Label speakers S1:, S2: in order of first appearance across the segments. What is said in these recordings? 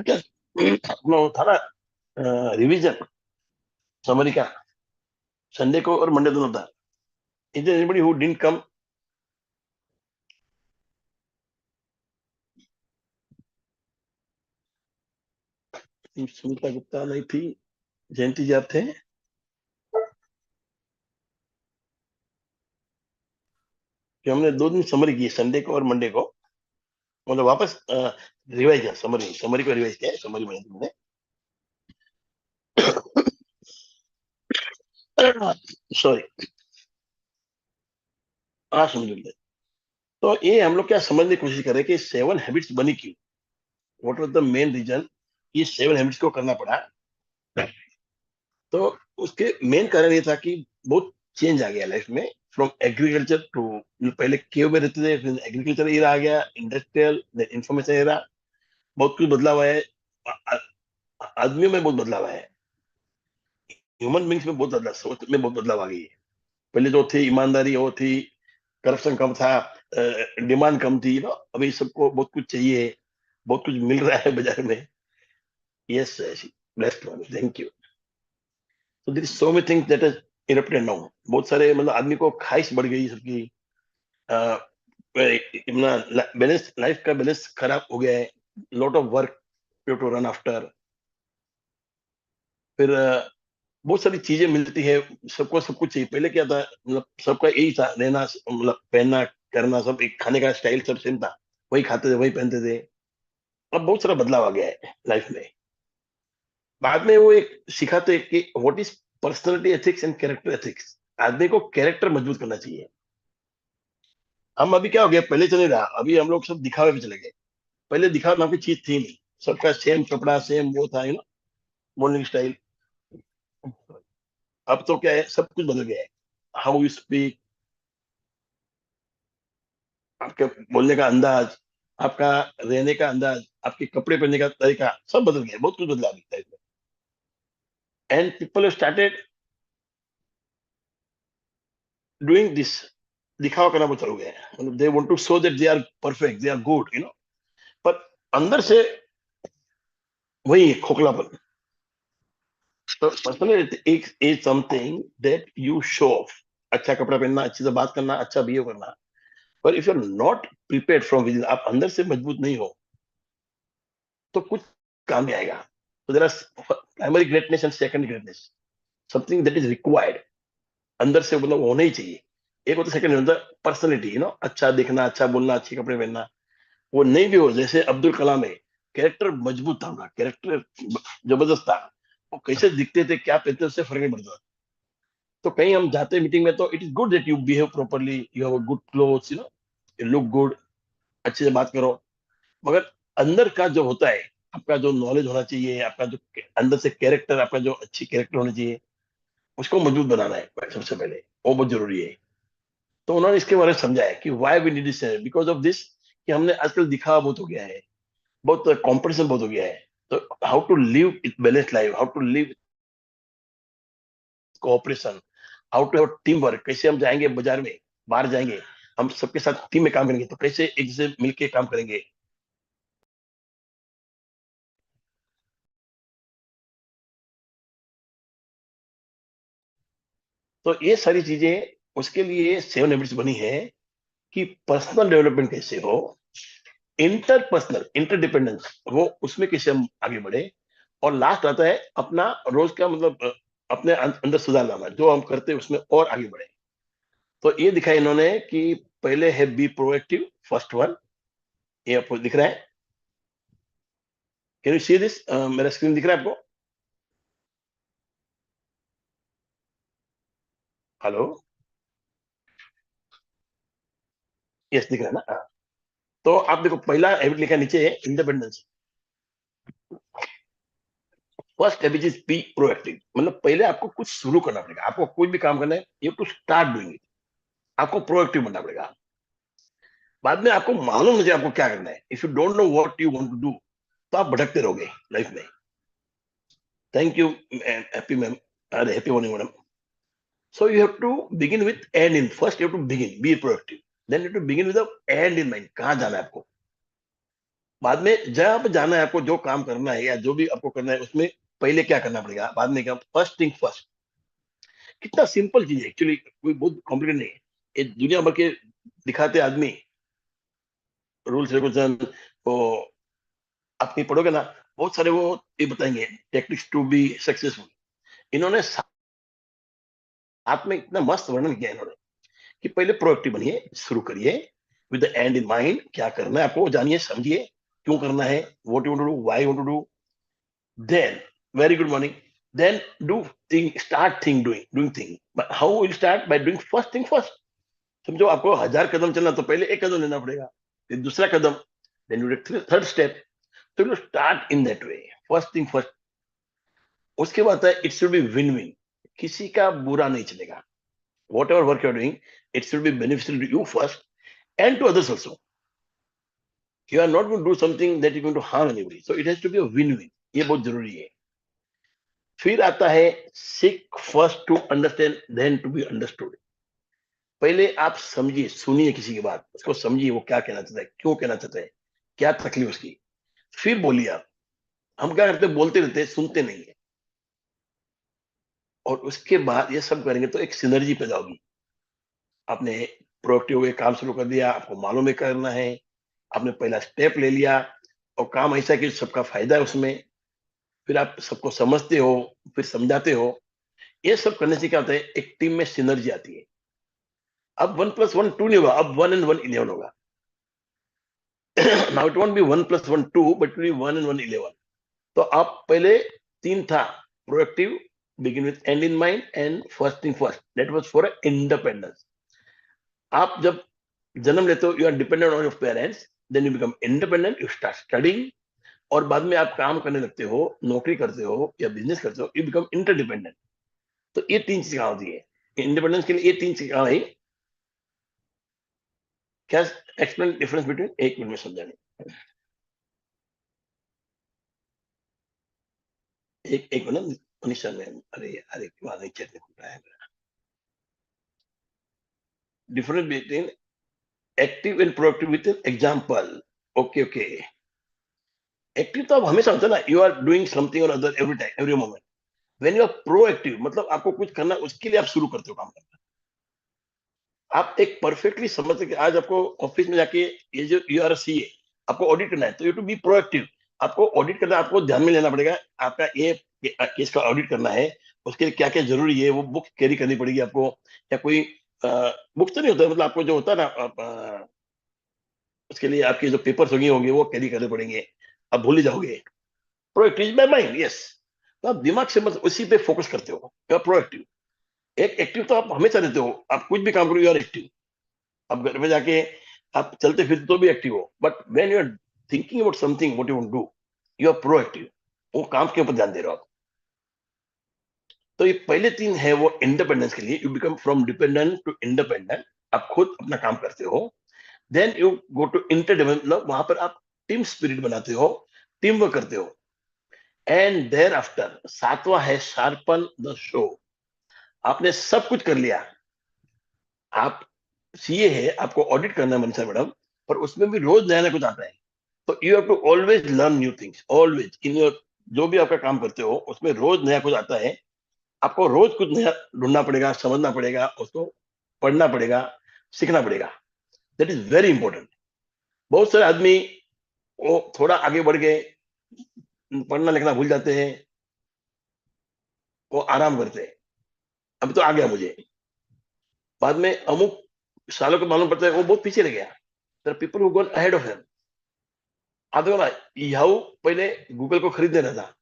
S1: अच्छा, अपना वो था ना रिवीजन समरी का, संडे को और मंडे दोनों था। Is there anybody who didn't come? Sumitra Gupta नहीं थी, जयंती जी आप थे। कि हमने 2 दिन समरी की, संडे को और मंडे को, मतलब वापस रिवाइज किया, समरी समरी को रिवाइज किया है, समरी में तुमने। सॉरी। हाँ, समझ लीजिए। तो ये हम लोग क्या समझने की कोशिश करें कि 7 हैबिट्स बनी क्यों, what was the main reason ये 7 हैबिट्स को करना पड़ा। तो उसके मेन कारण ये था कि बहुत चेंज आ गया लाइफ में, फ्रॉम एग्रीकल्चर टू, पहले केव में रहते थे, फिर एग्रीकल्चर एरा आ गया, इंडस्ट्रियल, इंफॉर्मेशन एरा, बहुत कुछ बदलाव है। आ- आदमियों में बहुत बदलाव है, ह्यूमन बींग्स में बहुत बदलाव, सोच में बहुत बदलाव आ गई है। पहले जो थी ईमानदारी वो थी, करप्शन कम था, डिमांड कम थी ना, अभी सबको बहुत कुछ चाहिए, बहुत कुछ मिल रहा है बाजार में। Yes, best one, thank you. तो there is so many things that is erupted now. बहुत सारे मतलब आदमी को ख्वाहिश बढ़ गई सबकी, अपना बैलेंस, लाइफ का बैलेंस खराब हो गया है, lot of work to run after. फिर बहुत सारी चीजें मिलती है, सबको सब कुछ चाहिए। पहले क्या था, मतलब सबका यही था, रहना मतलब पहनना करना, सब एक, खाने का स्टाइल सब सेम था, वही खाते थे वही पहनते थे। अब बहुत सारा बदलाव आ गया है लाइफ में। बाद में वो एक सिखाते हैं कि what is personality ethics and character ethics. आदमी को कैरेक्टर मजबूत करना चाहिए। हम अभी क्या हो गया, पहले चले रहा, अभी हम लोग सब दिखावे पे चले गए। पहले दिखावा नाम की चीज थी नहीं, सबका सेम कपड़ा, सेम वो था, मॉर्निंग स्टाइल। अब तो क्या है, सब कुछ बदल गया है। हाउ यू स्पीक, आपके बोलने का अंदाज, आपका रहने का अंदाज, आपके कपड़े पहनने का तरीका, सब बदल गया, बहुत कुछ बदला दिखता है। And people started doing this, दिखावा करना बहुत चालू हो गया है, मतलब they want to show that they are perfect, they are good, पर अंदर से वही है, खोखलापन। तो personally is something that you show off, अच्छा कपड़ा पहनना, अच्छे से बात करना, अच्छा बिहेव करना। पर if you are not prepared from within, आप अंदर से मजबूत नहीं हो, तो कुछ काम नहीं आएगा। तो there are primary greatness and second greatness, something that is required, अंदर से मतलब होना ही चाहिए। एक होता सेकंड होता पर्सनैलिटी, अच्छा दिखना, अच्छा बोलना, अच्छे कपड़े पहनना। वो नहीं भी हो, जैसे अब्दुल कलाम है, कैरेक्टर मजबूत था उनका, कैरेक्टर जबरदस्त था। वो कैसे दिखते थे, क्या पहनते थे, उससे फर्क नहीं पड़ता। तो कहीं हम जाते हैं मीटिंग में, तो it is good that you behave properly, you have a good clothes, you look good, अच्छे से बात करो। मगर अंदर का जो होता है, आपका जो नॉलेज होना चाहिए, आपका जो अंदर से कैरेक्टर, आपका जो अच्छी कैरेक्टर होनी चाहिए, उसको मजबूत बनाना है सबसे पहले, वो बहुत जरूरी है। तो उन्होंने इसके बारे में समझाया कि why we need this, because of this, कि हमने आजकल दिखावा बहुत हो गया है, बहुत कंपटीशन बहुत हो गया है। तो how to live it balance life, how to live cooperation, how to have team work, कैसे हम जाएंगे बाजार में, बाहर जाएंगे, हम सबके साथ टीम में काम करेंगे, तो कैसे एक से मिलके काम करेंगे। तो ये सारी चीजें, उसके लिए 7 हैबिट्स बनी है कि पर्सनल डेवलपमेंट कैसे हो, इंटरपर्सनल इंटरडिपेंडेंस, वो उसमें कैसे हम आगे बढ़े, और लास्ट आता है अपना रोज का मतलब अपने अंदर सुधार लाना, जो हम करते हैं उसमें और आगे बढ़े। तो ये दिखाया इन्होंने कि पहले है बी प्रोएक्टिव, फर्स्ट वन, ये आपको दिख रहा है, कैन यू सी दिस, मेरा स्क्रीन दिख रहा है आपको? हेलो? यस, दिख रहा है ना? हाँ। तो आप देखो, पहला हैबिट लिखा है नीचे, independence. First habit is be proactive, मतलब पहले आपको कुछ शुरू करना पड़ेगा, आपको कोई भी काम करना है, you to start doing it, आपको प्रोएक्टिव बनना पड़ेगा। बाद में आपको मालूम नहीं आपको क्या करना है, if you don't know what you want to do, तो आप भटकते रहोगे लाइफ में। थैंक यू, हैप्पी मैम, अरे happy morning madam. So you have to begin with end in, first you have to begin be proactive, then you have to begin with end in mind, कहाँ जाना है आपको। बाद में जब जाना है आपको, जो काम करना है या जो भी आपको करना है, उसमें पहले क्या करना पड़ेगा, बाद में क्या, फर्स्ट थिंग फर्स्ट। कितना सिंपल चीज है एक्चुअली, कोई बहुत कॉम्प्लिकेटेड नहीं है। ये दुनिया भर के दिखाते आदमी रूल्स रेगुलेशन, वो आप कहीं पढ़ोगे ना, बहुत सारे वो ये बताएंगे टेक्निक्स टू बी सक्सेसफुल। इन्होंने साथ में इतना मस्त वर्णन किया इन्होंने कि पहले प्रोएक्टिव बनिए, शुरू करिए with the end in mind. क्या करना है आपको जानिए, समझिए क्यों करना है, what you want to do, why you want to do. Then very good morning, then do thing, start thing doing thing, but how will start by doing first thing first। समझो आपको 1000 कदम चलना, तो पहले एक कदम लेना पड़ेगा, फिर दूसरा कदम, then you take third step. तो you start in that way, first thing first. उसके बाद है it should be win win, किसी का बुरा नहीं चलेगा। Whatever work you are doing, it should be beneficial to you first and to others also. You are not going to do something that you going to harm anybody, so it has to be a win win. ये बहुत जरूरी है। फिर आता है seek first to understand then to be understood. पहले आप समझिए, सुनिए किसी की बात, उसको समझिए वो क्या कहना चाहता है, क्यों कहना चाहता है, क्या तकलीफ उसकी, फिर बोलिए आप। हम क्या करते हैं, बोलते रहते हैं, सुनते नहीं है। और उसके बाद ये सब करेंगे तो एक सिनर्जी पैदा होगी। आपने प्रोएक्टिव वे काम शुरू कर दिया, आपको मालूम है करना है, आपने पहला स्टेप ले लिया, और काम ऐसा कि सबका फायदा है उसमें। फिर आप सबको समझते हो, फिर समझाते हो। ये सब करने से क्या होता है, एक टीम में सिनर्जी आती है। अब 1+1 2 नहीं होगा, अब 1 and 1 11 होगा। Now it won't be 1+1 2, but will be 1 and 1 11। तो आप पहले तीन था, proactive, begin with end in mind, and first thing first, that was for independence. आप जब जन्म लेते हो, you are dependent on your parents, then you become independent, you start studying, और बाद में आप काम करने लगते हो, नौकरी करते हो या बिजनेस करते हो, यू बिकम इंटरडिपेंडेंट। तो ये तीन चीजें होती है इंडिपेंडेंस के लिए, ये तीन चीजें है। क्या एक्सप्लेन डिफरेंस बिटवीन, एक मिनट में समझाने, एक मिनट मनीषा मैम, अरे अरे वहां नहीं चेक है। Difference between active and proactive with example. Okay okay. Active तो आप हमेशा होता है ना, यू आर डूइंग समथिंग और other every time every moment. When you are proactive, मतलब आपको कुछ करना, उसके लिए आप शुरू करते हो काम करना। आप एक परफेक्टली समझते कि आज आपको ऑफिस में जाके, ये जो यू आर सी है, आपको ऑडिट करना है, तो यू टू बी प्रोएक्टिव। आपको ऑडिट करना, आपको ध्यान में लेना पड़ेगा, आपका ये केस का ऑडिट करना है, उसके लिए क्या क्या जरूरी है, वो बुक कैरी करनी पड़ेगी आपको। या कोई बुक तो नहीं होता, मतलब आपको जो होता है ना, उसके लिए आपके जो पेपर्स होंगे होंगे वो कैरी करने पड़ेंगे, आप भूल ही जाओगे। Proactive by mind, yes. तो आप दिमाग से मतलब उसी पे फोकस करते हो, यू आर प्रोएक्टिव। एक एक्टिव तो आप हमेशा रहते हो, आप कुछ भी काम करो, यू आर एक्टिव। आप घर में जाके आप चलते फिरते तो भी एक्टिव हो, but when you are thinking about something what you want to do, you are proactive. वो काम के ऊपर ध्यान दे रहे हो आप। तो ये पहले तीन है वो इंडिपेंडेंस के लिए, you become from dependent to independent. आप खुद अपना काम करते हो। Then you go to interdependent, मतलब वहां पर आप टीम स्पिरिट बनाते हो, टीम वर्क करते हो। एंड देयर आफ्टर सातवां है शार्पन द शो। आपने सब कुछ कर लिया, आप सीए है, आपको ऑडिट करना है मनीषा मैडम, पर उसमें भी रोज नया नया कुछ आता है। तो you have to always learn new things, always in your, जो भी आपका काम करते हो उसमें रोज नया कुछ आता है। आपको रोज कुछ नया ढूंढना पड़ेगा, समझना पड़ेगा, उसको पढ़ना पड़ेगा, सीखना पड़ेगा। That is very important. बहुत सारे आदमी वो थोड़ा आगे बढ़ गए, पढ़ना लिखना भूल जाते हैं, वो आराम करते हैं, अभी तो आ गया मुझे, बाद में अमुक सालों को मालूम पड़ता है वो बहुत पीछे रह गया। There people who gone ahead of him. आप देखो ना, याहू पहले गूगल को खरीद लेना था,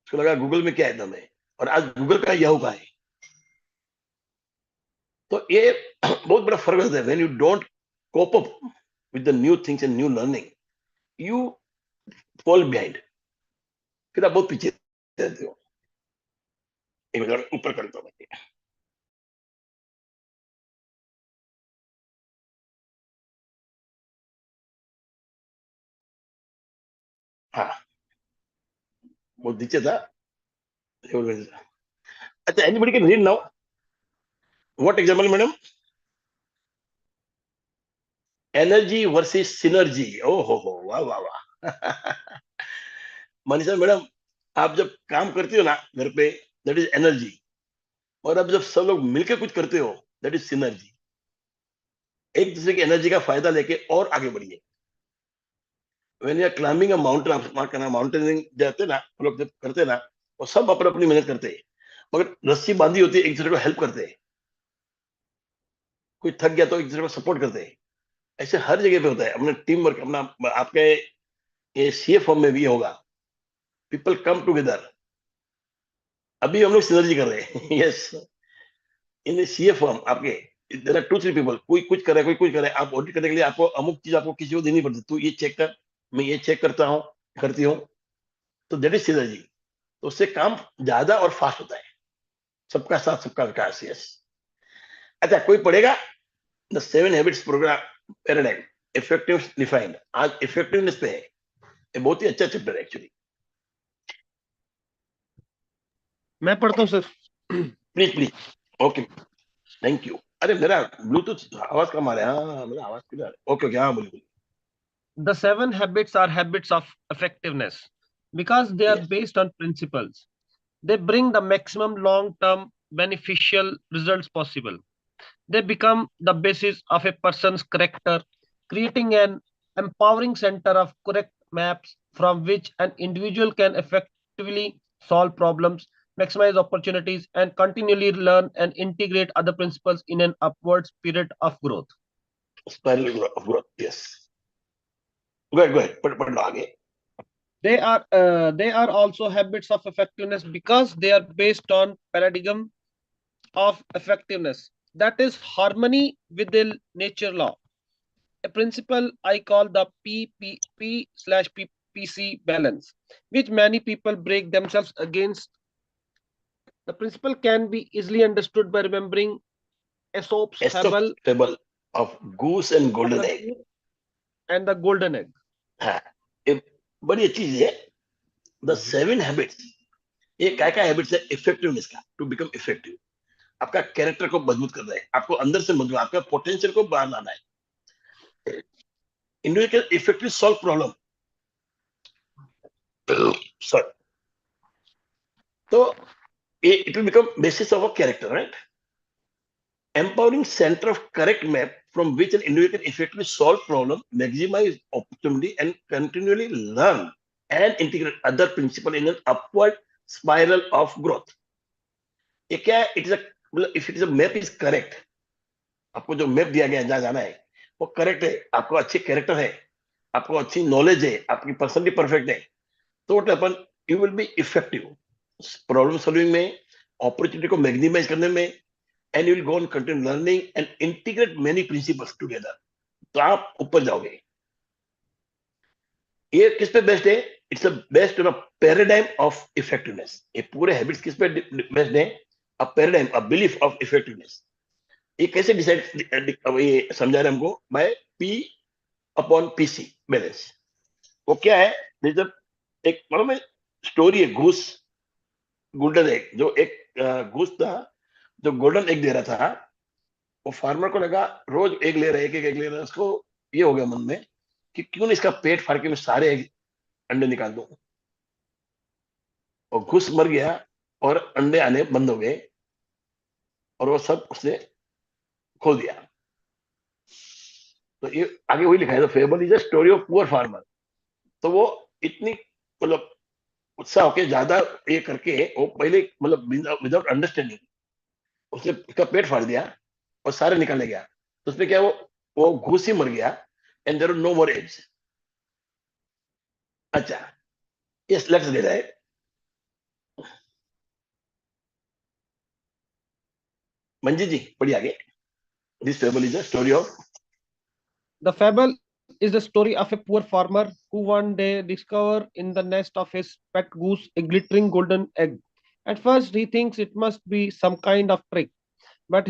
S1: उसको लगा गूगल में क्या है दम है, और आज गूगल का याहू का है। तो ये बहुत बड़ा फर्क होता है। When you don't cope up with the new things and new learning, you fall behind, फिर आप बहुत पीछे रहते हो। एक मिनट ऊपर करता हूँ। हाँ, वो नीचे था। अच्छा, anybody can read now, what example madam? Energy versus synergy. ओ हो, वाह वाह वाह। मनीषा मैडम, आप जब काम करती हो ना घर पे, दैट इज एनर्जी। और अब जब सब लोग मिलकर कुछ करते हो, दैट इज सिनर्जी। एक दूसरे की एनर्जी का फायदा लेके और आगे बढ़िए। When you are climbing a mountain, आप करना माउंटेनिंग जाते ना, हम लोग जब करते ना, वो सब अपनी अपनी मेहनत करते हैं, मगर रस्सी बांधी होती है, एक दूसरे को हेल्प करते हैं। कोई थक गया तो एक दूसरे को सपोर्ट करते हैं। ऐसे हर जगह पे होता है अपना टीम वर्क। अपना आपके ये सीए फॉर्म में भी होगा, पीपल कम टुगेदर। अभी हम लोग सिनर्जी कर रहे हैं। यस, इन सीए फॉर्म आपके there are two three people, कोई कुछ करे कोई कुछ करे। आप ऑडिट करने के लिए आपको अमुक चीज आपको किसी को देनी पड़ती है, तू ये चेक कर, मैं ये चेक करता हूँ, करती हूँ। तो दैट इज सिनर्जी। तो उससे काम ज्यादा और फास्ट होता है। सबका साथ सबका विकास। यस। अच्छा, कोई पढ़ेगा the seven habits program paradigm, effective defined. आज इफेक्टिवनेस पे है, ये बहुत ही अच्छा चैप्टर है एक्चुअली।
S2: मैं पढ़ता हूँ sir.
S1: Please please. Okay, thank you. अरे मेरा ब्लूटूथ आवाज कम आ रहा है। हाँ, मेरा आवाज क्लियर है। ओके ओके, हाँ बोलिए बोलिए।
S2: The seven habits are habits of effectiveness because they are
S1: yes,
S2: based on principles. They bring the maximum long term beneficial results possible. They become the basis of a person's character, creating an empowering center of correct maps from which an individual can effectively solve problems, maximize opportunities, and continually learn and integrate other principles in an upward spirit of growth.
S1: Spiral growth. Yes, go ahead, पढ़ लो आगे।
S2: They are also habits of effectiveness because they are based on paradigm of effectiveness, that is harmony with the nature law, a principle I call the P/PPC balance, which many people break themselves against. The principle can be easily understood by remembering Aesop's
S1: stop
S2: fable
S1: table of goose and
S2: of
S1: golden
S2: the
S1: egg.
S2: goose and the golden egg.
S1: हाँ, ये बड़ी अच्छी चीज है। The seven habits, ये क्या क्या habits है इफेक्टिवनेस का, टू बिकम इफेक्टिव। आपका कैरेक्टर को मजबूत करना है, आपको अंदर से मजबूत, आपका पोटेंशियल को बाहर लाना है। Individual effective solve problem. Sorry. तो ये it will become basis of a character, right? Empowering center of correct map from which an individual can effectively solve problem, maximize opportunity, and continually learn and integrate other principle in an upward spiral of growth. ये क्या है? It is मतलब if it is a map is correct, आपको जो map दिया गया है जहां जाना है वो करेक्ट है, आपको अच्छी कैरेक्टर है, आपको अच्छी नॉलेज है, आपकी पर्सनलिटी परफेक्ट है, तो what happen, you will be effective problem solving में, अपॉर्चुनिटी को मैक्सिमाइज करने में, and you will go on continue learning and integrate many principles together. तो आप ऊपर जाओगे। ये किस पे बेस्ड है? It's a based on a paradigm of effectiveness. ये पूरे हैबिट्स किस पे बेस्ड है? अ paradigm, a belief of effectiveness. ये कैसे डिसाइड, ये समझा रहे हमको, by P upon PC balance. वो क्या है? जब एक मालूम है स्टोरी है, घूस गोल्डन एग। जो एक घूस था जो गोल्डन एग दे रहा था, वो फार्मर को लगा रोज एक ले रहा है, एक ले रहा है। उसको ये हो गया मन में कि क्यों नहीं इसका पेट फाड़ के मैं सारे अंडे निकाल दूं। और घुस मर गया और अंडे आने बंद हो गए, और वो सब उसने खो दिया। तो ये आगे वही लिखा है, the fable is a story of poor farmer. तो वो इतनी मतलब उत्साह होके ज्यादा ये करके, वो पहले मतलब विदाउट अंडरस्टैंडिंग उसने उसका पेट फाड़ दिया और सारे निकाले गया। तो उसमें क्या, वो घुस ही मर गया, and there are no more eggs. अच्छा, yes, let's get it. Manji ji पढ़िए आगे। This fable is a story of.
S2: The fable is the story of a poor farmer who one day discovers in the nest of his pet goose a glittering golden egg. At first, he thinks it must be some kind of trick, but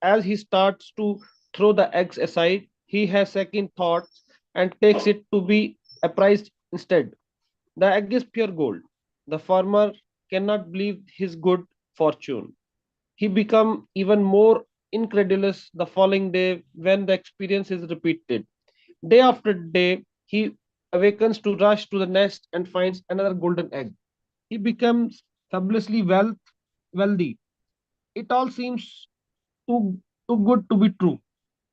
S2: as he starts to throw the eggs aside, he has second thoughts and takes it to be a prize instead. The egg is pure gold. The farmer cannot believe his good fortune. He becomes even more incredulous the following day when the experience is repeated. Day after day, he awakens to rush to the nest and finds another golden egg. He becomes fabulously wealthy. It all seems too, too good to be true.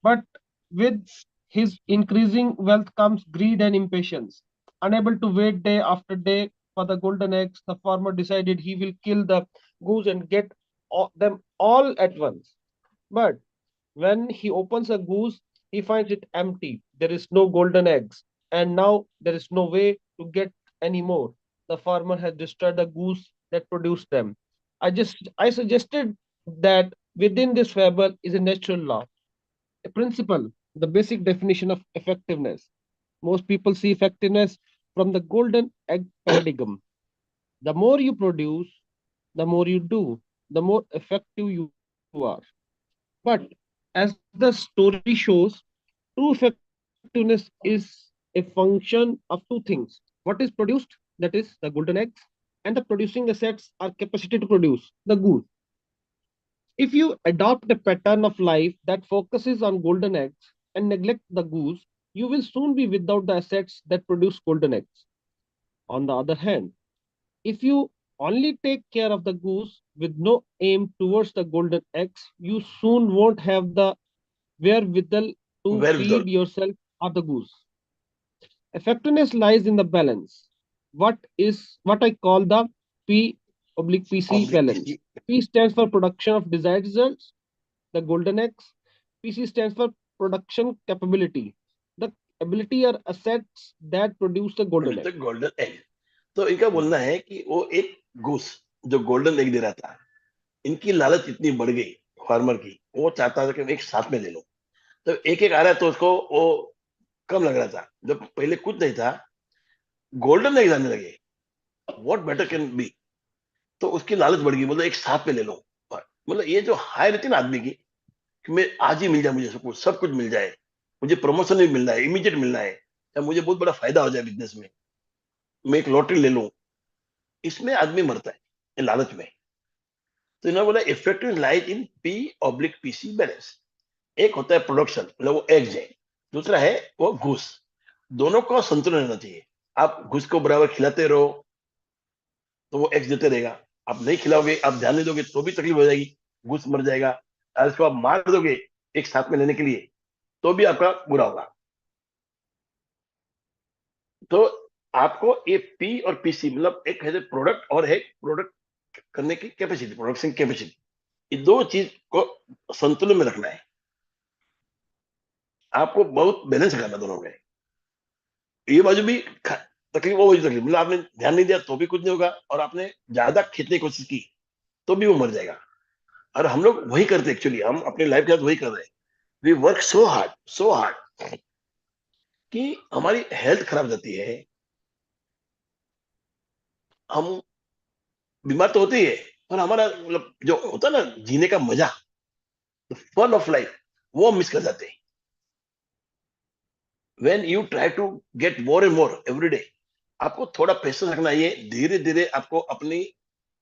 S2: But with his increasing wealth comes greed and impatience. Unable to wait day after day for the golden eggs, the farmer decided he will kill the goose and get them all at once. But when he opens a goose, he finds it empty. There is no golden eggs, and now there is no way to get any more. The farmer has destroyed the goose that produced them. I suggested that within this fable is a natural law, a principle, the basic definition of effectiveness. Most people see effectiveness from the golden egg paradigm. The more you produce, the more you do, the more effective you are. But as the story shows, true effectiveness is a function of two things. What is produced, that is the golden eggs, and the producing assets are capacity to produce the goose. If you adopt a pattern of life that focuses on golden eggs and neglect the goose, you will soon be without the assets that produce golden eggs. On the other hand, if you only take care of the goose with no aim towards the golden eggs, you soon won't have the wherewithal to
S1: Wherewithal.
S2: feed yourself or the goose. Effectiveness lies in the balance. What I call the P oblique PC
S1: Oblique
S2: balance.
S1: PC.
S2: P stands for production of desired results, the golden X. PC stands for production capability, the ability or assets that produce the golden egg.
S1: The golden egg. तो इनका बोलना है कि वो एक घूस जो golden egg दे रहा था, इनकी लालच इतनी बढ़ गई फार्मर की, वो चाहता था कि मैं एक साथ में ले लो। तो एक एक आ रहा है तो उसको वो कम लग रहा था, जब पहले कुछ नहीं था, गोल्डन एग आने लगे, व्हाट बेटर कैन बी। तो उसकी लालच बढ़ गई, मतलब एक साथ में ले लो। मतलब ये जो हाई रहती है ना आदमी की, कि मैं आज ही मिल जाए, मुझे सब कुछ मिल जाए, मुझे प्रमोशन भी मिलना है, इमीडिएट मिलना है, या मुझे बहुत बड़ा फायदा हो जाए बिजनेस में, मैं एक लॉटरी ले लूं, इसमें आदमी मरता है, ये लालच में। तो इन्होंने बोला effective lies in P oblique PC balance. एक होता है प्रोडक्शन, मतलब वो एग्स है, दूसरा है वो घूस। दोनों का संतुलन रहना चाहिए। आप घूस को बराबर खिलाते रहो तो वो एग्स देते रहेगा, आप नहीं खिलाओगे, आप ध्यान नहीं दोगे तो भी तकलीफ हो जाएगी, घूस मर जाएगा। और इसको आप मार दोगे एक साथ में लेने के लिए तो भी आपका बुरा होगा। तो आपको ये पी और पीसी, मतलब एक है प्रोडक्ट और है प्रोडक्ट करने की कैपेसिटी, प्रोडक्शन कैपेसिटी, ये दो चीज को संतुलन में रखना है। आपको बहुत बैलेंस करना दोनों में। ये बाजू भी तकलीफ, वो बाजू तकलीफ, मतलब आपने ध्यान नहीं दिया तो भी कुछ नहीं होगा, और आपने ज्यादा खींचने की कोशिश की तो भी वो मर जाएगा। और हम लोग वही करते, एक्चुअली हम अपनी लाइफ के साथ वही कर रहे हैं। वी वर्क सो हार्ड कि हमारी हेल्थ खराब जाती है, हम बीमार तो होते ही है, पर हमारा मतलब जो होता है ना जीने का मजा, फन ऑफ लाइफ, वो हम मिस कर जाते हैं। When you try to get more and more every day, आपको थोड़ा पेशेंस रखना चाहिए, धीरे धीरे आपको अपनी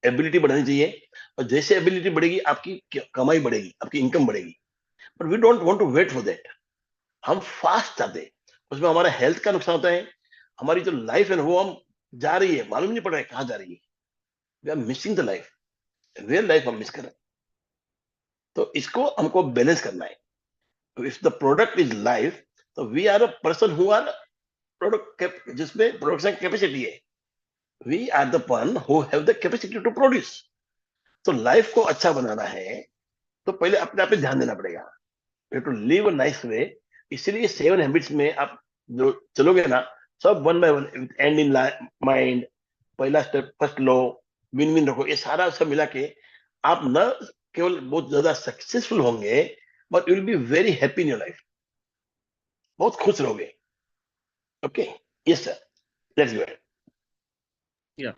S1: एबिलिटी बढ़ानी चाहिए, और जैसे एबिलिटी बढ़ेगी आपकी कमाई बढ़ेगी, आपकी इनकम बढ़ेगी। But we don't want to wait for that. हम फास्ट चाहते हैं, उसमें हमारा हेल्थ का नुकसान होता है, हमारी जो लाइफ है ना वो हम जा रही है, मालूम नहीं पड़ रहा है कहाँ जा रही है। We are missing the life, real life हम मिस कर रहे हैं। तो इसको हमको बैलेंस करना है। If the product is life, तो we are a person who are product, जिसमें प्रोडक्शन कैपेसिटी है, we are the one who have the capacity to produce. तो लाइफ को अच्छा बनाना है तो पहले अपने आप पे ध्यान देना पड़ेगा, you to live a nice way. इसलिए 7 हैबिट्स में आप जो चलोगे ना, सब one by one, and in mind, पहला स्टेप फर्स्ट लो, विन विन रखो, ये सारा सब मिला के आप न केवल बहुत ज्यादा सक्सेसफुल होंगे, but you will be very happy in your life, बहुत खुश रहोगे। Okay, yes sir, let's go.
S2: Yeah.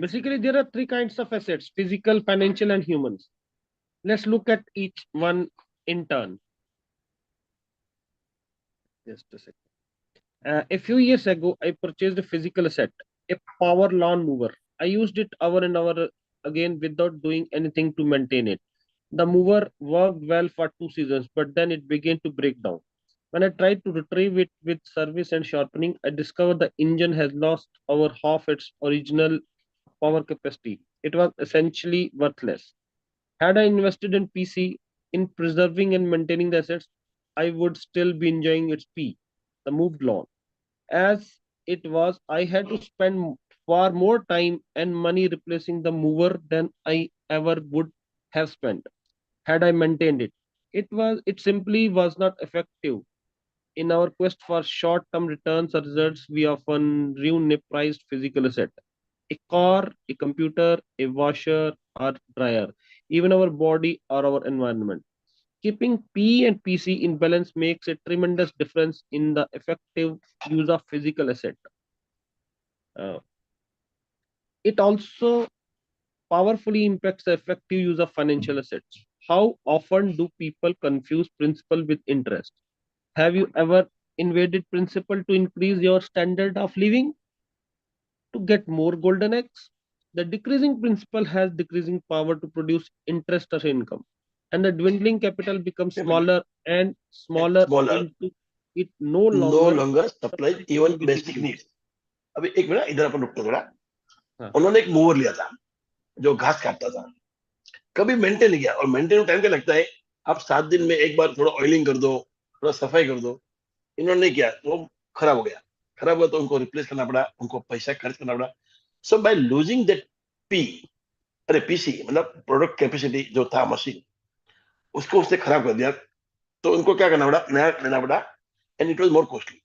S2: Basically, there are three kinds of assets: physical, financial, and humans. Let's look at each one in turn. Just a second. A few years ago, I purchased a physical asset, a power lawn mower. I used it hour and hour again without doing anything to maintain it. The mover worked well for 2 seasons, but then it began to break down. When I tried to retrieve it with service and sharpening, I discovered the engine has lost over half its original power capacity. It was essentially worthless. Had I invested in PC, in preserving and maintaining the assets, I would still be enjoying its P, the moved lawn. As it was, I had to spend far more time and money replacing the mover than I ever would have spent had I maintained it. It simply was not effective. In our quest for short-term returns or results, we often ruin a prized physical asset. A car, a computer, a washer or dryer, even our body or our environment. Keeping P and PC in balance makes a tremendous difference in the effective use of physical asset. Uh, it also powerfully impacts the effective use of financial assets. How often do people confuse principal with interest? Have you ever invaded principal to increase your standard of living to get more golden eggs? The decreasing principal has decreasing power to produce interest as income, and the dwindling capital becomes
S1: Definitely.
S2: smaller and
S1: And
S2: smaller
S1: smaller,
S2: into it no
S1: no
S2: longer
S1: longer supplies
S2: supplies
S1: even
S2: even basic
S1: basic
S2: needs.
S1: needs. अभी एक minute इधर अपन रुकते थोड़ा.
S2: हाँ,
S1: उन्होंने एक mover लिया था जो घास काटता था. कभी मेंटेन नहीं किया, और मेंटेन टाइम क्या लगता है. आप 7 दिन में एक बार थोड़ा ऑयलिंग कर दो, थोड़ा सफाई कर दो. इन्होंने नहीं किया, वो खराब हो गया. खराब हुआ तो उनको रिप्लेस करना पड़ा, उनको पैसा खर्च करना पड़ा. सो बाय लूजिंग दैट पी, अरे पीसी मतलब प्रोडक्ट कैपेसिटी जो था मशीन, उसको उसने खराब कर दिया. तो उनको क्या करना पड़ा, नया लेना पड़ा. And it was more costly.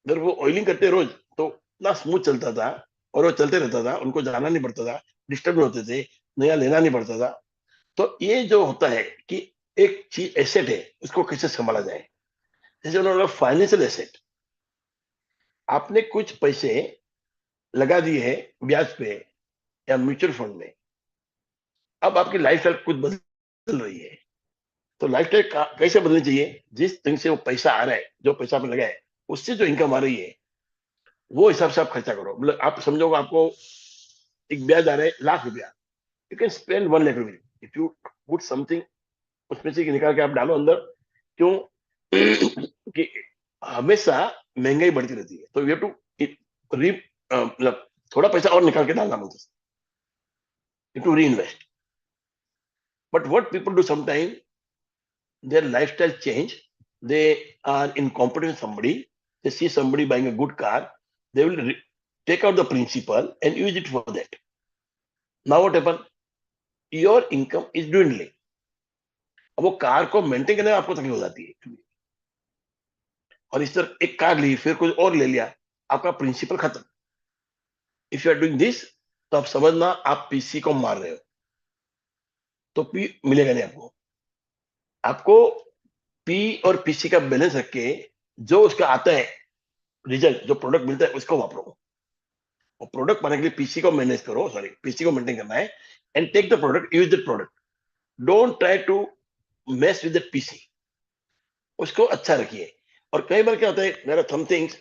S1: अगर वो ऑयलिंग करते रोज तो इतना स्मूथ चलता था, और वो चलते रहता था, उनको जाना नहीं पड़ता था, डिस्टर्ब नहीं होते थे, नया लेना नहीं पड़ता था. तो ये जो होता है कि एक चीज एसेट है, उसको कैसे संभाला जाए. जैसे उन्होंने फाइनेंशियल एसेट, आपने कुछ पैसे लगा दिए हैं ब्याज पे या म्यूचुअल फंड में. अब आपकी लाइफ स्टाइल कुछ बदल रही है. तो लाइफ स्टाइल कैसे बदलनी चाहिए. जिस ढंग से वो पैसा आ रहा है, जो पैसा आपने लगाया है, उससे जो इनकम आ रही है, वो हिसाब से आप खर्चा करो. मतलब आप समझोगे आपको एक ब्याज आ रहा है ₹1,00,000, you can spend ₹1,00,000. If you put something, उसमें से निकाल के आप डालो अंदर. क्यों कि हमेशा महंगाई बढ़ती रहती है, तो यू हैव टू री मतलब थोड़ा पैसा और निकाल के डालना बोलते हैं, to reinvest. But what people do sometime, their lifestyle change. They are in competition with somebody. They see somebody buying a good car. They will take out the principal and use it for that. Now what happen? Your income is dwindling. अब वो car को maintain करने में आपको तकलीफ हो जाती है. और इस तरह एक कार ली, फिर कोई और ले लिया, आपका प्रिंसिपल खत्म. If you are doing this, तो आप समझना आप पीसी को मार रहे हो. तो पी मिलेगा नहीं आपको. आपको पी और पीसी का बैलेंस रख के, जो उसका आता है रिजल्ट, जो प्रोडक्ट मिलता है, उसको वापरो. और प्रोडक्ट बनाने के लिए पीसी को मैनेज करो, सॉरी पीसी को मेंटेन करना है. And take the product, use the product. Don't try to mess with the PC. उसको अच्छा रखिए. और कई बार क्या होता है, मेरा थम थिंग्स,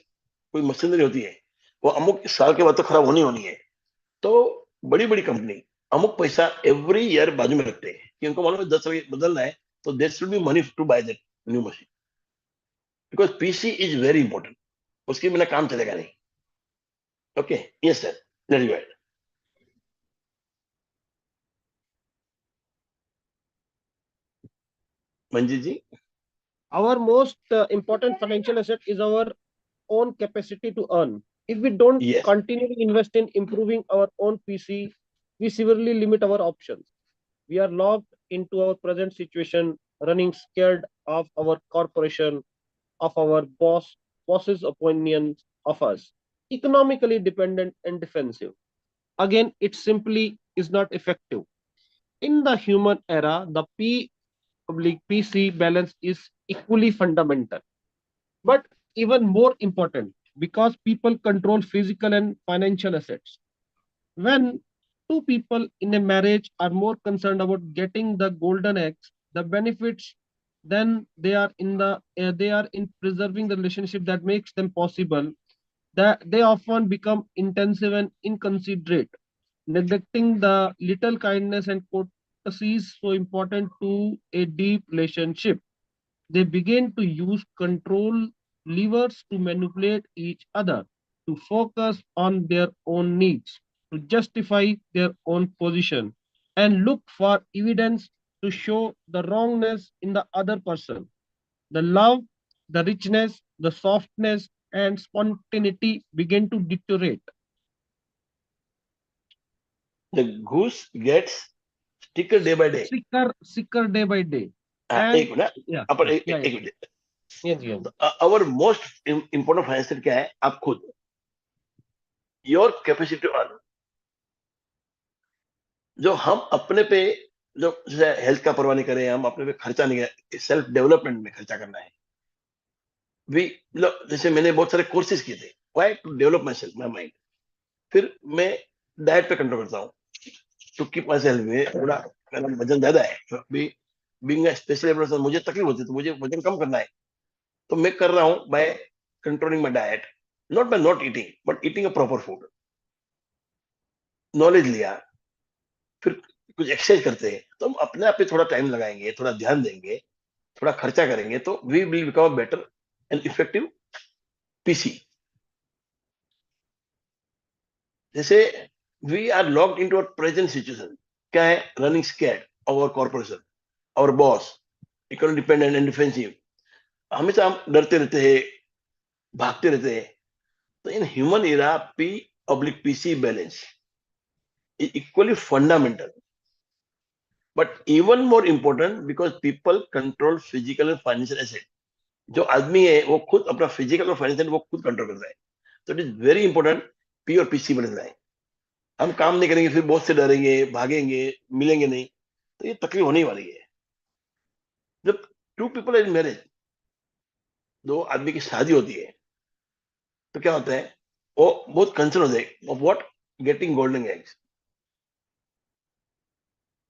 S1: कोई मशीनरी होती है, वो अमुक साल के बाद तो खराब होनी होनी है. तो बड़ी बड़ी कंपनी अमुक पैसा एवरी ईयर बाजू में रखते हैं कि उनको मालूम है 10 रुपये बदलना है, तो there should be money to buy that new machine. Because PC is very important. उसके बिना काम चलेगा नहीं. Okay, yes sir, let's go. Manjeet ji.
S2: Our most important financial asset is our own capacity to earn. If we don't
S1: yes.
S2: continually invest in improving our own PC, we severely limit our options. We are locked into our present situation, running scared of our corporation, of our boss's opinions of us, economically dependent and defensive. Again, it simply is not effective. In the human era, the P public PC balance is equally fundamental, but even more important because people control physical and financial assets. When two people in a marriage are more concerned about getting the golden eggs, the benefits, then they are in preserving the relationship that makes them possible. That they often become intensive and inconsiderate, neglecting the little kindness and is so important to a deep relationship. They begin to use control levers to manipulate each other, to focus on their own needs, to justify their own position, and look for evidence to show the wrongness in the other person. The love, the richness, the softness, and spontaneity begin to deteriorate.
S1: The goose gets thicker day by day.
S2: Sicker day by day.
S1: हाँ,
S2: And
S1: एक minute,
S2: yeah,
S1: अपन
S2: yeah,
S1: एक
S2: yeah,
S1: एक
S2: yeah.
S1: Minute.
S2: Yes, yes.
S1: Our most important financial क्या है? आप खुद, your capacity to earn. जो हम अपने पे, जो जैसे हेल्थ का परवाह नहीं करें, हम अपने पे खर्चा नहीं करें, सेल्फ डेवलपमेंट में खर्चा करना है। वी, मतलब जैसे मैंने बहुत सारे कोर्सेज किए थे, why to develop myself, my mind. फिर मैं डाइट पे कंट्रोल करता हूँ टू कीप माई सेल्फ में। थोड़ा मेरा वजन ज्यादा है, तो अभी बीइंग अ स्पेशल मुझे तकलीफ होती है, तो मुझे वजन कम करना है, तो मैं कर रहा हूँ by controlling my diet, not by not eating but eating a proper food. Knowledge लिया, फिर कुछ एक्सरसाइज करते हैं, तो हम अपने आप पे थोड़ा टाइम लगाएंगे, थोड़ा ध्यान देंगे, थोड़ा खर्चा करेंगे, तो we will become better and effective PC. जैसे we are locked into our present situation. क्या है? Running scared our corporation, our boss, economy dependent and defensive. हमेशा हम डरते रहते हैं, भागते रहते हैं। तो in human era P oblique PC balance is equally fundamental, but even more important because people control physical and financial asset. जो आदमी है वो खुद अपना फिजिकल और फाइनेंशियल वो खुद कंट्रोल करता है। तो it is very important P और पीसी बन जाए। हम काम नहीं करेंगे, फिर बॉस से डरेंगे, भागेंगे, मिलेंगे नहीं, तो ये तकलीफ होने वाली है। जब टू पीपल इन मैरिज, दो आदमी की शादी होती है, तो क्या होता है? वो बहुत कंसर्न होते हैं of what, getting golden eggs.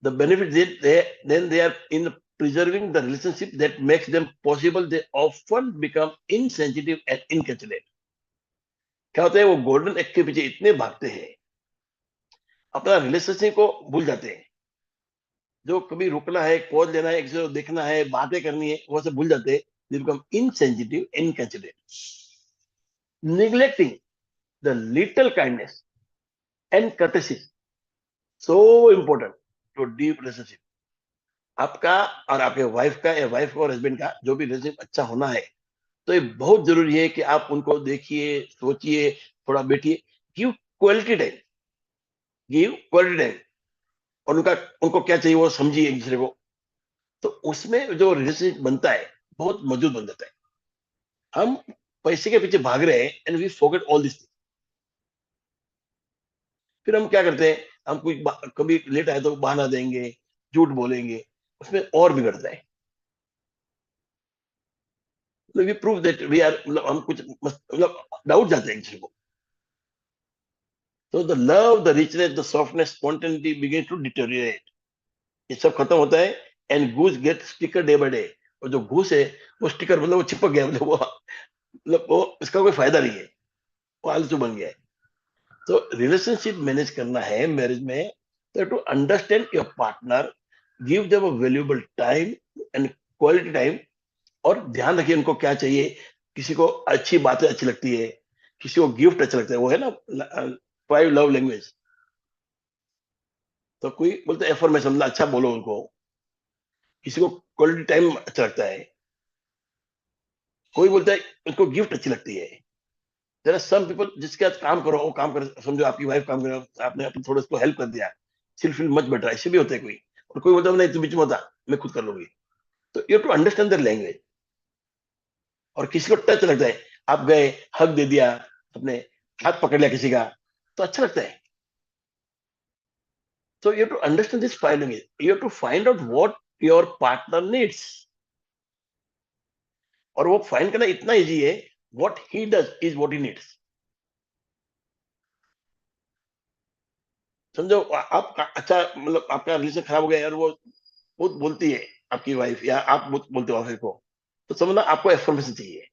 S1: The benefit then they are in preserving the relationship that makes them possible. They often become insensitive and inconsiderate. क्या होता है? वो गोल्डन एग के पीछे इतने भागते हैं, अपना रिलेशनशिप को भूल जाते हैं। जो कभी रुकना है, पॉज लेना है, एक दूसरे को देखना है, बातें करनी है, वो सब भूल जाते हैं। They become insensitive, inconsiderate, neglecting the little kindness and courtesy, so important to deep relationship। आपका और आपके वाइफ का, या वाइफ और हस्बैंड का जो भी रिलेशनशिप अच्छा होना है, तो ये बहुत जरूरी है कि आप उनको देखिए, सोचिए, थोड़ा बैठिए, give quality time, give quality time. और उनका, उनको क्या चाहिए वो समझिए एक दूसरे को। तो उसमें जो रिलेशनशिप बनता है, बहुत मजबूत बन जाता है। हम पैसे के पीछे भाग रहे हैं and we forget all this. फिर हम क्या करते हैं? हम कोई कभी लेट आए तो बहाना देंगे, झूठ बोलेंगे, उसमें और बिगड़ता है। We prove that we are, मतलब हम कुछ मतलब डाउट जाते हैं एक दूसरे को। तो the love, the richness, the softness, spontaneity begin to deteriorate. ये सब खत्म होता है and goose get stickier day by day. और जो घूस है वो स्टिकर, मतलब वो चिपक गया, मतलब वो, मतलब वो, इसका कोई फायदा नहीं है, वो आलतू बन गया है। तो रिलेशनशिप मैनेज करना है मैरिज में, तो to understand your partner, give them a valuable time and quality time. और ध्यान रखिए उनको क्या चाहिए। किसी को अच्छी बातें अच्छी लगती है, किसी को गिफ्ट अच्छा लगता है, वो है ना 5 लव लैंग्वेज। तो कोई बोलते हैं एफर्मेशन, मतलब अच्छा बोलो उनको। किसी को क्वालिटी टाइम अच्छा लगता है, कोई बोलता है उसको गिफ्ट अच्छी लगती है। देयर आर सम पीपल जिसके साथ काम करो, वो काम कर, समझो आपकी वाइफ काम करे, आपने अपने थोड़ा उसको हेल्प कर दिया, शील फील मच बेटर। ऐसे भी होते हैं कोई। और कोई बोलता है नहीं, तू बीच में होता, मैं खुद कर लूंगी। तो you to understand the language. और किसी को टच लगता है, आप गए, हक दे दिया, अपने हाथ पकड़ लिया किसी का, तो अच्छा लगता है। So you have to understand this finding. You have to find out what your partner needs. और वो फाइंड करना इतना इजी है, what he does is what he needs. समझो आप अच्छा, मतलब आपका रिलेशन खराब हो गया और वो बहुत बोलती है आपकी वाइफ, या आप बहुत बोलते हो वाइफ को, तो समझना आपको एफर्मेशन चाहिए।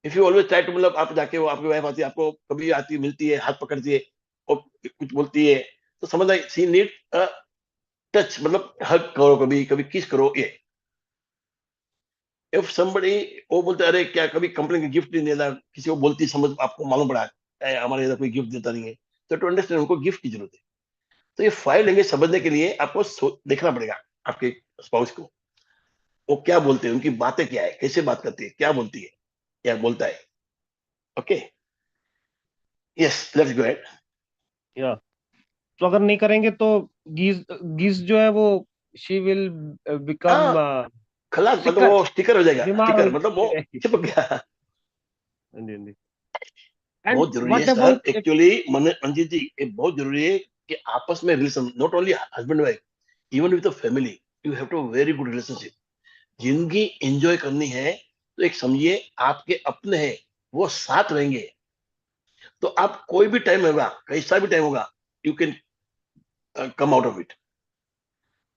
S1: If you always try to, मतलब आप जाके, वो आपकी वाइफ आती है, आपको कभी आती है, मिलती है, हाथ पकड़ती है और कुछ बोलती है, तो समझना शी नीड टच, मतलब हग करो, कभी कभी किस करो ये। इफ समबडी, वो बोलते अरे क्या कभी कंपनी का गिफ्ट नहीं देता, किसी को बोलती समझ आपको मालूम पड़ा हमारे इधर कोई गिफ्ट देता नहीं है, तो टू अंडरस्टैंड उनको गिफ्ट की जरूरत है। तो ये 5 लैंग्वेज समझने के लिए आपको देखना पड़ेगा आपके स्पाउस को, वो क्या बोलते हैं, उनकी बातें क्या है, कैसे बात करती है, क्या बोलती है, क्या बोलता है। Okay, yes, let's go ahead.
S2: या तो अगर नहीं करेंगे तो गीज गीज जो है वो शी विल बिकम
S1: हाँ, खलास, मतलब
S2: सिकर,
S1: वो स्टिकर हो जाएगा,
S2: बीमार हो
S1: स्टिकर मतलब वो
S2: जाएगी।
S1: चिपक गया।
S2: हाँ जी, हाँ जी। एंड
S1: बहुत जरूरी है
S2: what
S1: sir,
S2: about
S1: actually Manjeet ji, ये बहुत जरूरी है कि आपस में relation, not only husband wife, even with the family, you have to very good relationship. जिंदगी एंजॉय करनी है तो एक समझिए आपके अपने हैं, वो साथ रहेंगे, तो आप कोई भी टाइम होगा, कैसा भी टाइम होगा, you can come out of it.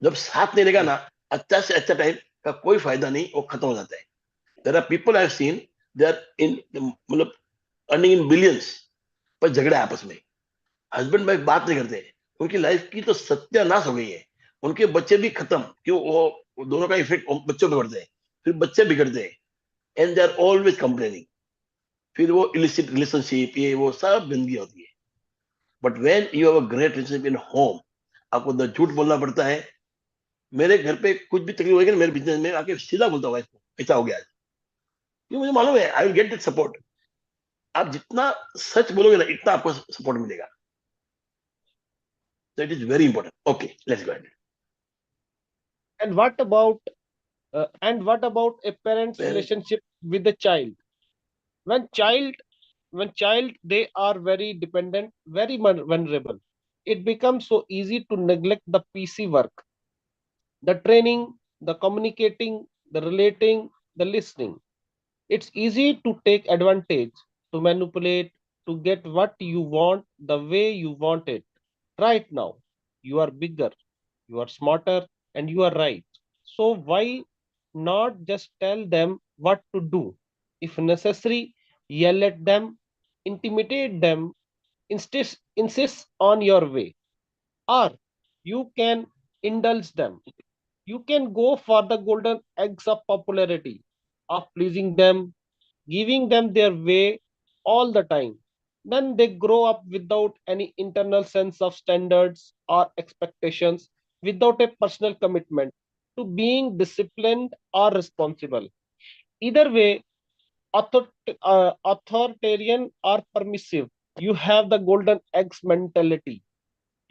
S1: जब साथ नहीं रहेगा ना, अच्छा से अच्छा टाइम का कोई फायदा नहीं, वो खत्म हो जाता है। There are people I have seen, they are in, मतलब अर्निंग इन बिलियंस, पर झगड़े आपस में, हस्बैंड वाइफ बात नहीं करते, उनकी लाइफ की तो सत्यानाश हो गई है, उनके बच्चे भी खत्म, क्यों, वो दोनों का इफेक्ट बच्चों पे पड़ता है, फिर बच्चे बिगड़ते हैं, and they are always complaining, फिर वो इलिसिट रिलेशनशिप, ये वो सब गंदगी होती है। But when you have a great relationship in home, आपको तो झूठ बोलना पड़ता है। मेरे घर पे कुछ भी तकलीफ होगी ना मेरे बिजनेस में, आके सीधा बोलता हूँ वाइफ को, ऐसा हो गया आज, क्यों, मुझे मालूम है I will get that support. आप जितना सच बोलोगे ना, इतना आपको सपोर्ट मिलेगा। So it is very important. Okay, let's go ahead.
S2: And what about a parent's
S1: Well,
S2: relationship with the child? when child when child they are very dependent, very vulnerable, it becomes so easy to neglect the PC work, the training, the communicating, the relating, the listening. It's easy to take advantage, to manipulate, to get what you want the way you want it right now. You are bigger, you are smarter, and you are right. So why not just tell them what to do? If necessary, yell at them, intimidate them, insist on your way, or you can indulge them. You can go for the golden eggs of popularity, of pleasing them, giving them their way all the time. Then they grow up without any internal sense of standards or expectations, without a personal commitment to being disciplined or responsible. Either way, authoritarian or permissive, you have the golden eggs mentality.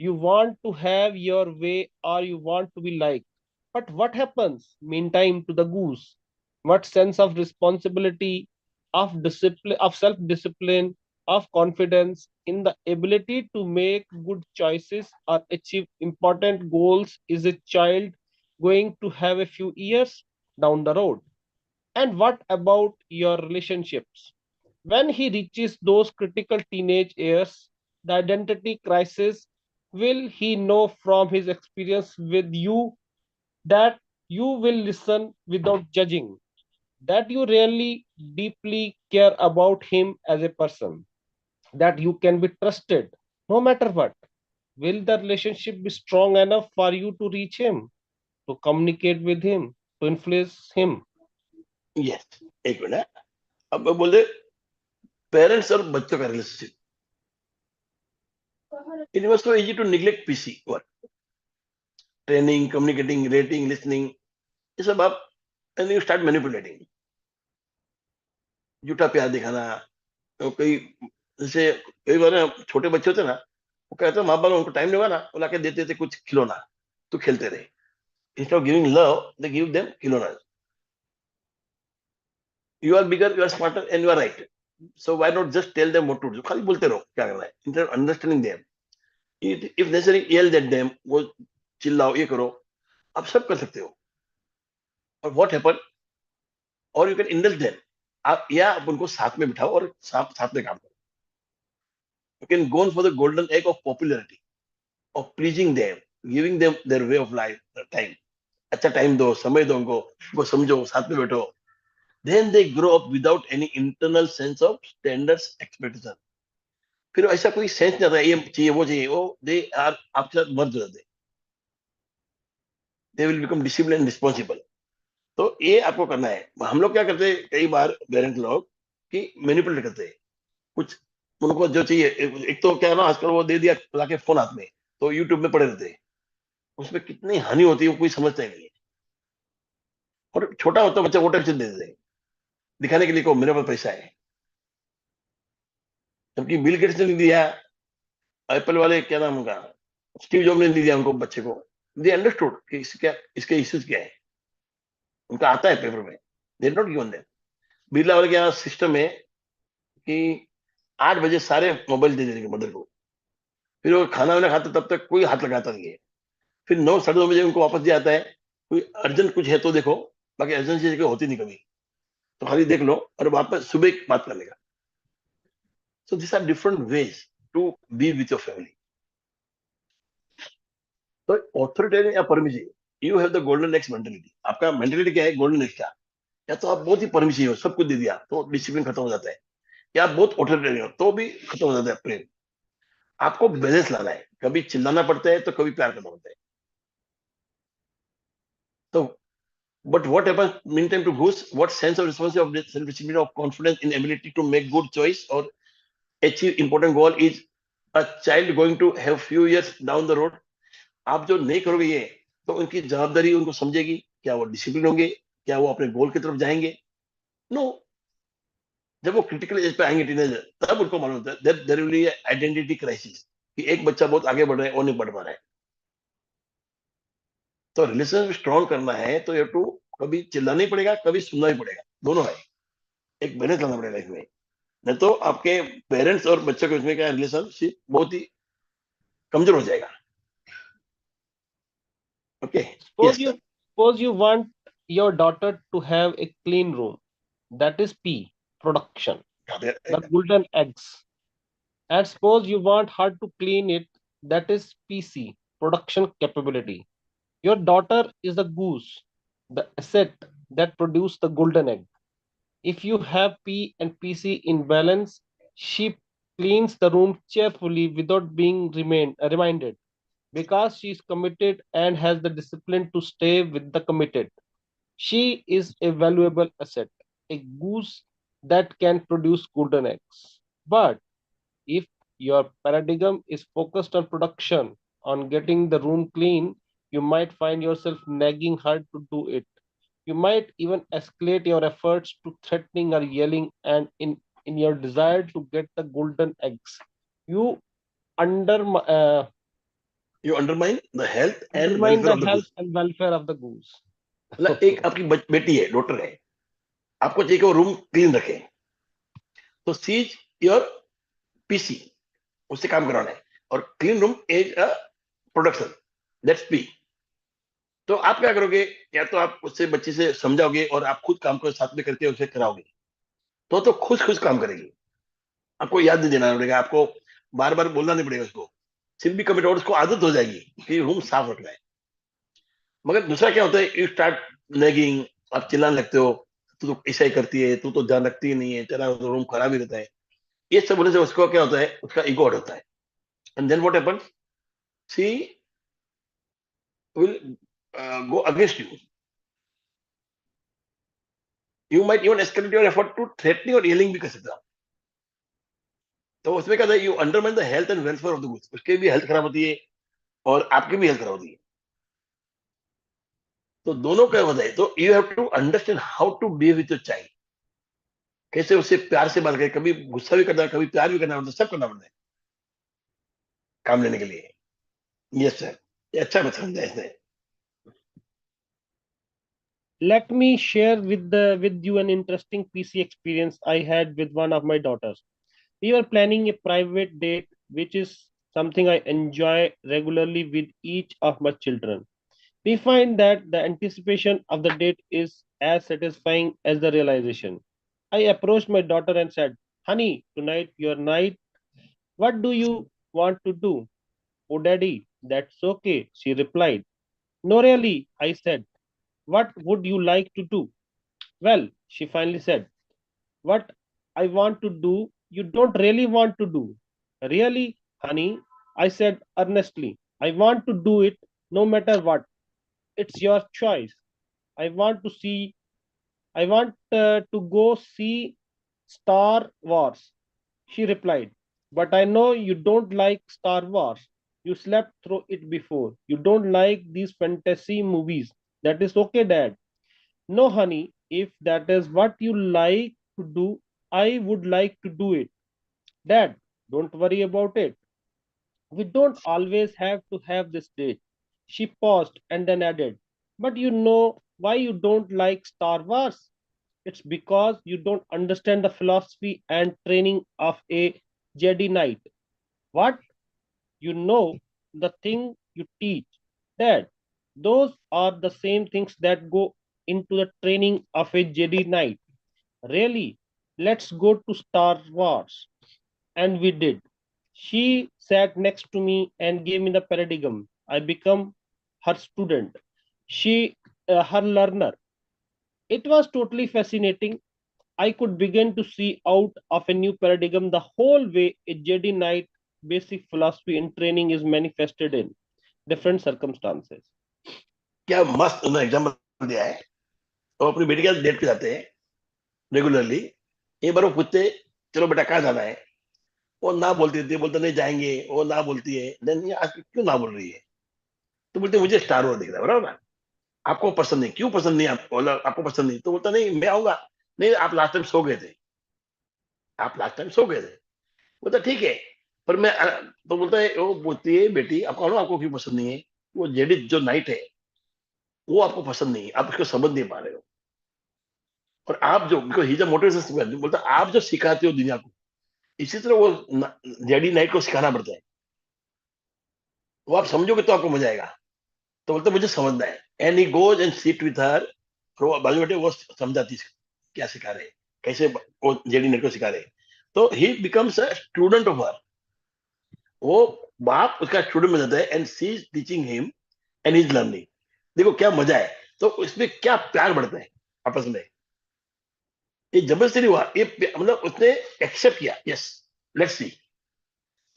S2: You want to have your way or you want to be liked. But what happens meantime to the goose? What sense of responsibility, of discipline, of self-discipline, of confidence in the ability to make good choices or achieve important goals is a child going to have a few years down the road? And what about your relationships? When he reaches those critical teenage years, the identity crisis, will he know from his experience with you that you will listen without judging, that you really deeply care about him as a person, that you can be trusted no matter what? Will the relationship be strong enough for you to reach him, to communicate with him, to influence him?
S1: yes, एक minute है। अब मैं बोले parents और बच्चों का relationship, it was so easy to neglect PC work, training, communicating, rating, listening, ये सब आप, एंड यू स्टार्ट मैनिपुलेटिंग, झूठा प्यार दिखाना। तो कई, जैसे कई बार ना, छोटे बच्चे होते हैं ना, वो कहते हैं माँ बाप उनको टाइम नहीं होगा ना, वो लाके देते थे कुछ खिलौना, तो खेलते रहे। Instead of giving love, they give them खिलौना। You are bigger, you are smarter and you are right, so why not just tell them what to do, खाली बोलते रहो क्या करना है, instead of understanding them. If necessary yell that them, वो चिल्लाओ, ये करो, आप सब कर सकते हो। और व्हाट हैपन, और यू कैन इंडल्ज देम, आप या आप उनको साथ में बिठाओ और साथ साथ में काम करो। You can go for the golden egg of popularity, of pleasing them, giving them their way of life, time, अच्छा टाइम दो, समय दो उनको समझो, साथ में बैठो। Then they grow up without any internal sense of standards expectation. फिर ऐसा कोई सेंस नहीं आता, ये चाहिए वो चाहिए, वो दे आर आपके साथ मर्ज हो जाते, they will become discipline responsible. तो ये आपको करना है। हम लोग क्या करते हैं कई बार पेरेंट लोग कि मैनिपुलेट करते हैं कुछ, उनको जो चाहिए, एक तो क्या है ना, आजकल वो दे दिया लाके फोन हाथ में, तो यूट्यूब में पड़े रहते हैं, उसमें कितनी हानि होती है वो कोई समझता ही नहीं है। और छोटा होता बच्चा वो टेंशन दे देते हैं दिखाने के लिए को मेरे पास पैसा है, जबकि बिल गेट्स ने नहीं दिया, एप्पल वाले क्या नाम उनका, स्टीव जॉब ने नहीं दिया उनको बच्चे को। दे अंडरस्टूड कि इसके इश्यूज क्या है, उनका आता है पेपर में, they not given them. Birla वाले के यहाँ सिस्टम है कि 8 बजे सारे मोबाइल दे देंगे मदर को, फिर वो खाना वाना खाते तब तक कोई हाथ लगाता नहीं है, फिर 9 साढ़े 9 बजे उनको वापस दिया जाता है, कोई अर्जेंट कुछ है तो देखो, बाकी अर्जेंसी होती नहीं कभी, तो खाली देख लो और वापस सुबह बात करने का। So this are different ways to be with your family. तो ऑथोरिटेरियन या permissive, you have the golden X mentality. आपका मेंटेलिटी क्या है गोल्डन एक्स का, या तो आप बहुत ही परमिसिव हो, सब कुछ दे दिया तो डिसिप्लिन खत्म हो जाता है, या आप बहुत ऑथोरिटेरियन हो तो भी खत्म हो जाता है प्रेम। आपको बैलेंस लाना है, कभी चिल्लाना पड़ता है तो कभी प्यार करना पड़ता है। तो but what happens meantime to goose, what sense of responsibility of self-discipline of confidence in ability to make good choice or achieve important goal is a child going to have few years down the road? आप जो नहीं करोगे ये, तो उनकी जवाबदारी उनको समझेगी, क्या वो डिसिप्लिन होंगे, क्या वो अपने गोल की तरफ जाएंगे? नो। जब वो क्रिटिकल एज पे आएंगे टीनेजर, तब उनको मालूम होता है that there will be identity crisis, कि एक बच्चा बहुत आगे बढ़ रहा है और नहीं बढ़ पा रहा है। तो रिलेशन स्ट्रॉन्ग करना है तो ये टू, कभी चिल्लाना ही पड़ेगा, कभी सुनना ही पड़ेगा, दोनों है, एक बैलेंस लाना पड़ेगा लाइफ में। नहीं तो आपके पेरेंट्स और बच्चों के उसमें क्या रिलेशनशिप बहुत ही कमजोर हो जाएगा। Okay.
S2: Suppose
S1: yes.
S2: you suppose you want your daughter to have a clean room. That is P production, the golden eggs. And suppose you want her to clean it. That is PC production capability. Your daughter is the goose, the asset that produce the golden egg. If you have P and PC in balance, she cleans the room cheerfully without being reminded because she is committed and has the discipline to stay with the committed. She is a valuable asset, a goose that can produce golden eggs. But if your paradigm is focused on production, on getting the room clean, you might find yourself nagging her to do it. You might even escalate your efforts to threatening or yelling, and in your desire to get the golden eggs, you under, uh,
S1: you undermine the health and
S2: undermine
S1: welfare
S2: the
S1: of the
S2: health
S1: good.
S2: and welfare of the goose.
S1: मतलब एक आपकी बेटी है, daughter है, आपको चाहिए कि वो रूम क्लीन रखे, तो सीज योर पीसी, उससे काम कराना है, और clean room is a production, that's P. तो आप क्या करोगे, या तो आप उससे बच्चे से समझाओगे और आप खुद काम को साथ में करके उसे कराओगे, तो खुश खुश काम करेगी। आपको याद नहीं देना पड़ेगा, आपको बार बार बोलना नहीं पड़ेगा उसको, सिर्फ भी कमिट, और उसको आदत हो जाएगी कि रूम साफ रखना है। मगर दूसरा क्या होता है, यू स्टार्ट नेगिंग, आप चिल्लाने लगते हो, तू तो ऐसा ही करती है, तू तो ध्यान रखती ही नहीं है, तेरा तो रूम खराब ही रहता है। ये सब बोलने से उसको क्या होता है, उसका ईगो हट होता है, and then what happens, she will go against you. You might even escalate your effort to threatening और येलिंग भी कर सकते हो आप। तो उसमें क्या होता है, you undermine the health and welfare of the goods, उसकी भी हेल्थ खराब होती है और आपकी भी हेल्थ खराब होती है। तो दोनों का होता है, तो you have to understand how to be with your child, कैसे उससे प्यार से बात करें, कभी गुस्सा भी करना है, कभी प्यार भी करना पड़ता है, सब करना पड़ता है काम लेने के लिए। यस सर, ये अच्छा मत समझा इसने।
S2: Let me share with you an interesting PC experience I had with one of my daughters. We were planning a private date, which is something I enjoy regularly with each of my children. We find that the anticipation of the date is as satisfying as the realization. I approached my daughter and said, "Honey, tonight your night. What do you want to do?" "Oh, Daddy, that's okay," she replied. "No, really," I said. "What would you like to do?" "Well," she finally said, "what I want to do, you don't really want to do." Really, honey, I said earnestly. I want to do it no matter what. It's your choice. I want to see, I want to go see Star Wars. She replied, but I know you don't like Star Wars. You slept through it before. You don't like these fantasy movies. That is okay, Dad. No, honey, if that is what you like to do, I would like to do it. Dad, don't worry about it. We don't always have to have this date. She paused and then added, but you know why you don't like Star Wars? It's because you don't understand the philosophy and training of a Jedi Knight. What? You know the thing you teach. Dad, those are the same things that go into the training of a Jedi Knight. Really? Let's go to Star Wars. And we did. She sat next to me and gave me the paradigm. I become her student. She, her learner. It was totally fascinating. I could begin to see out of a new paradigm the whole way a Jedi Knight basic philosophy in training is manifested in different circumstances.
S1: क्या मस्त उन्होंने example दिया है। वो अपनी बेटी के साथ डेट पे जाते हैं रेगुलरली। एक बार वो पूछते, चलो बेटा कहाँ जाना है? वो ना बोलती थी, बोलते नहीं जाएंगे, वो ना बोलती है। देन ये आज क्यों ना बोल रही है? तो बोलते मुझे स्टार वॉर दिख रहा है, बराबर ना? आपको पसंद नहीं, क्यों पसंद नहीं? आपको पसंद नहीं तो बोलता नहीं मैं आऊंगा। नहीं आप लास्ट टाइम सो गए थे, आप लास्ट टाइम सो गए थे। बोलता ठीक है, पर मैं तो बोलता है, वो बोलती है बेटी आपको मालूम आपको क्यों पसंद नहीं है? वो जेडी जो नाइट है वो आपको पसंद नहीं है, आप उसको समझ नहीं पा रहे हो। और आप जो ही इज मोटिवेशन बोलता आप जो सिखाते हो दुनिया को, इसी तरह वो जेडी नाइट को सिखाना पड़ता है। वो आप समझोगे तो आपको मजा आएगा। तो बोलते मुझे समझना है। And he goes and sit with her, बाजू बैठे वो समझाती है क्या सिखा रहे, कैसे वो जेडी नाइट को सिखा रहे। तो he becomes a student of her. वो बाप उसका स्टूडेंट बन जाता है and she is teaching him and is learning. देखो क्या मजा है। तो इसमें क्या प्यार बढ़ता है आपस में। ये जबरदस्ती नहीं हुआ, ये मतलब उसने एक्सेप्ट किया, यस लेट्स सी।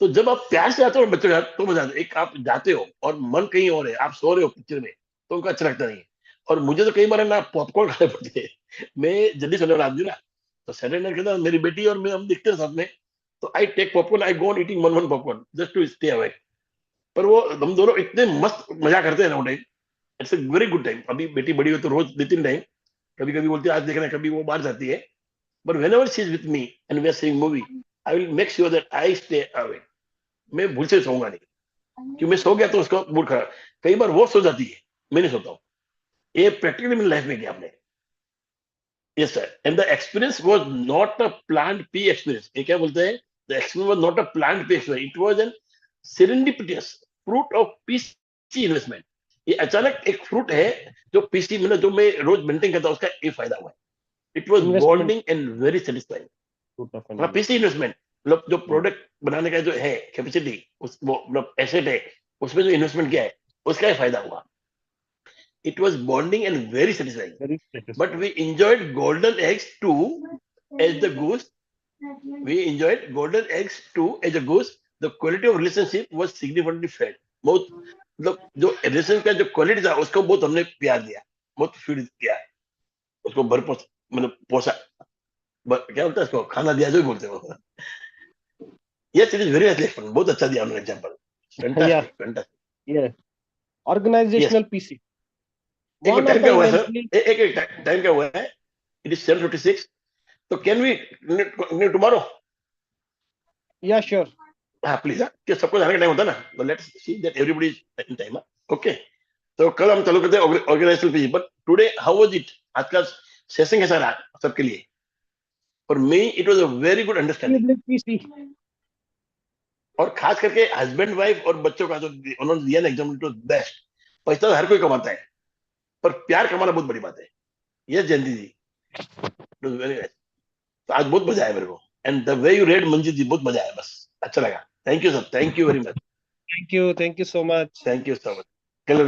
S1: तो जब आप प्यार से आते हो बच्चों के साथ तो मजा आता है। एक आप जाते हो और मन कहीं और है, आप सो रहे हो पिक्चर में, तो उनको अच्छा लगता नहीं है। और मुझे तो कई बार है ना पॉपकॉर्न खाने पड़ते हैं। मैं जल्दी सोने वाला आदमी ना, तो सैटरडे नाइट के अंदर मेरी बेटी और मैं हम दिखते हैं साथ में। तो I take popcorn, I go on eating one one popcorn just to stay away. पर वो हम दोनों इतने मस्त मजा करते हैं ना वो time. It's a very good time. अभी बेटी बड़ी हो तो रोज 2-3 टाइम, कभी कभी बोलती है आज देखना, कभी वो बाहर जाती है। But whenever she is with me and we are seeing movie, I will make sure that I stay away. मैं भूल से सोऊंगा नहीं, कि मैं सो गया तो उसका मूड खराब। कई बार वो सो जाती है, मैं नहीं सोता हूँ। ये प्रैक्टिकली मेरी लाइफ में किया आपने। Yes sir, and the experience was not a planned P experience. ये क्या बोलते हैं, the experience was not a planned P experience, it was an serendipitous fruit of PC investment. ये अचानक एक फ्रूट है जो पीसी मतलब जो मैं रोज मेंटेन करता हूँ, उसका ये फायदा हुआ है। It was
S2: Investment
S1: bonding and very satisfying.
S2: fruit of an
S1: मतलब
S2: investment.
S1: पीसी इन्वेस्टमेंट, मतलब जो प्रोडक्ट बनाने का जो है कैपेसिटी, उस वो मतलब एसेट है, उसमें जो इन्वेस्टमेंट किया है उसका ही फायदा हुआ। It was bonding and very satisfying.
S2: Very
S1: but we
S2: satisfying.
S1: enjoyed golden eggs too as the goose. We enjoyed golden eggs too as a goose. The quality of relationship was significantly fed. बहुत मतलब जो relation का जो quality था उसको बहुत हमने प्यार दिया, बहुत फीड किया है उसको, भरपोस मतलब पोसा, क्या बोलते हैं उसको, खाना दिया जो भी बोलते हो। Yes it is very nice, बहुत अच्छा दिया उन्होंने example.
S2: Yeah,
S1: fantastic fantastic.
S2: yeah.
S1: Yes,
S2: Organizational PC.
S1: एक
S2: One
S1: टाइम
S2: of the
S1: क्या हुआ है सर,
S2: eventually,
S1: एक टाइम क्या हुआ है, इट इज 7:56। तो can we tomorrow?
S2: yeah, sure.
S1: हाँ प्लीज, हाँ कि सबको जाने का टाइम होता है ना, तो let's see that everybody is in time. Okay, तो कल हम चालू करते हैं organizational PC. But today how was it? आज का सेशन कैसा रहा सबके लिए? For me it was a very good understanding.
S2: Evening PC.
S1: और खास करके हस्बैंड वाइफ और बच्चों का जो उन्होंने दिया ना एग्जाम्पल, टू बेस्ट। पैसा तो हर कोई कमाता है, पर प्यार कमाना बहुत बड़ी बात है। Yes Jayanti ji, it was very nice. तो आज बहुत मजा आया मेरे को, and the way you read Manjeet ji, बहुत मजा आया, बस अच्छा लगा। Thank you sir, thank you very much.
S2: Thank you. Thank you so much.
S1: Thank you so much. कल